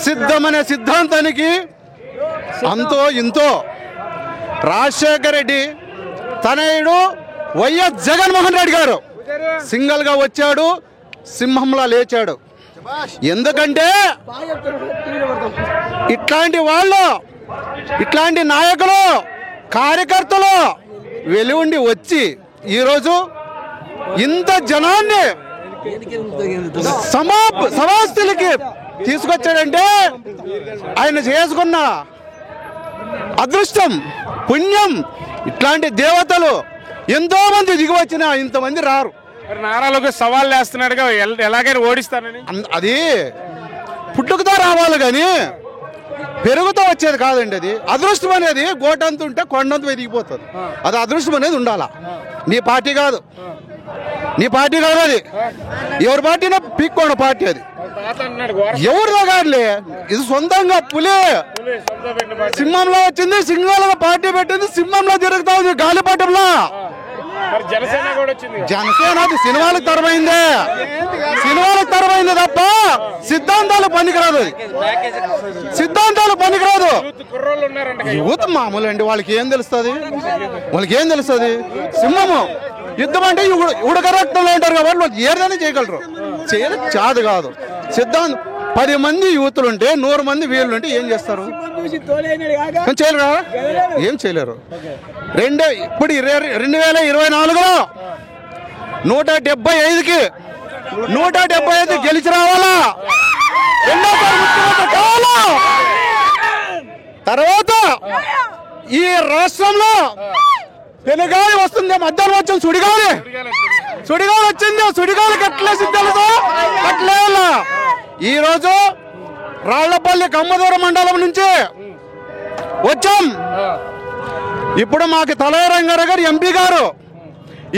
సిద్ధమనే సిద్ధాంతానికి అంతో ఇంతో రాజశేఖర రెడ్డి తనయుడు వైఎస్ జగన్మోహన్ రెడ్డి గారు సింగల్గా వచ్చాడు, సింహంలా లేచాడు. ఎందుకంటే ఇట్లాంటి వాళ్ళు, ఇట్లాంటి నాయకులు, కార్యకర్తలు వెలువండి వచ్చి ఈరోజు ఇంత జనాన్ని సమాస్థితికి తీసుకొచ్చాడంటే ఆయన చేసుకున్న అదృష్టం, పుణ్యం. ఇట్లాంటి దేవతలు ఎంతో మంది దిగి వచ్చినా ఇంతమంది రారు. నారా లోకేష్ సవాల్ వేస్తున్నాడుగా, ఎలాగైనా ఓడిస్తానని. అది పుట్టుకతో రావాలి కానీ పెరుగుతో వచ్చేది కాదండి. అది అదృష్టం అనేది గోటంత ఉంటే కొండంత ఎదిగిపోతుంది. అది అదృష్టం అనేది ఉండాలా. నీ పార్టీ కాదు, నీ పార్టీ కాదు, అది ఎవరి పార్టీనా పీక్కోండి పార్టీ. అది ఎవరిదో కాదులే, ఇది సొంతంగా పులి సింహంలో వచ్చింది, సింహాలుగా పార్టీ పెట్టింది, సింహంలో తిరుగుతా ఉంది గాలిపటంలో. జనసేన అది సినిమాలకు తరమైందే, సినిమాలకు తరమైంది తప్ప సిద్ధాంతాలు పనికిరాదు. సిద్ధాంతాలు పనికిరాదు. యూత్ మామూలు అండి, వాళ్ళకి ఏం తెలుస్తుంది? వాళ్ళకి ఏం తెలుస్తుంది? సింహము యుద్ధం అంటే ఉడక రక్తంలో ఉంటారు కాబట్టి వాళ్ళు ఏదైనా చేయగలరు. చేయలేదు చాదు కాదు. సిద్ధాంతం 10 మంది యూతులు ఉంటే 100 మంది వీళ్ళు ఉంటే ఏం చేస్తారు? చేయలేరా? ఏం చేయలేరు. ఇప్పుడు 2024లో 175కి 175 గెలిచి రావాలా. రెండోసారి ముఖ్యమంత్రి కావాలా. తర్వాత ఈ రాష్ట్రంలో పెనుగాలి వస్తుంది, మధ్యాహ్నం వచ్చింది సుడిగాలి, సుడిగాలి వచ్చింది. సుడిగాలికి ఎట్లే సిద్ధాలతో అట్లే. ఈరోజు రాళ్లపల్లి కమ్మదూరం మండలం నుంచి వచ్చాం. ఇప్పుడు మాకు తలవరంగారావు గారు ఎంపీ గారు,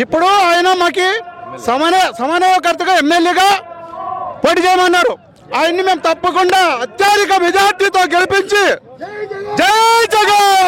ఇప్పుడు ఆయన మాకి సమన్వయకర్తగా ఎమ్మెల్యేగా పోటీ చేయమన్నారు. ఆయన్ని మేము తప్పకుండా అత్యధిక మెజార్టీతో గెలిపించి జై జగన్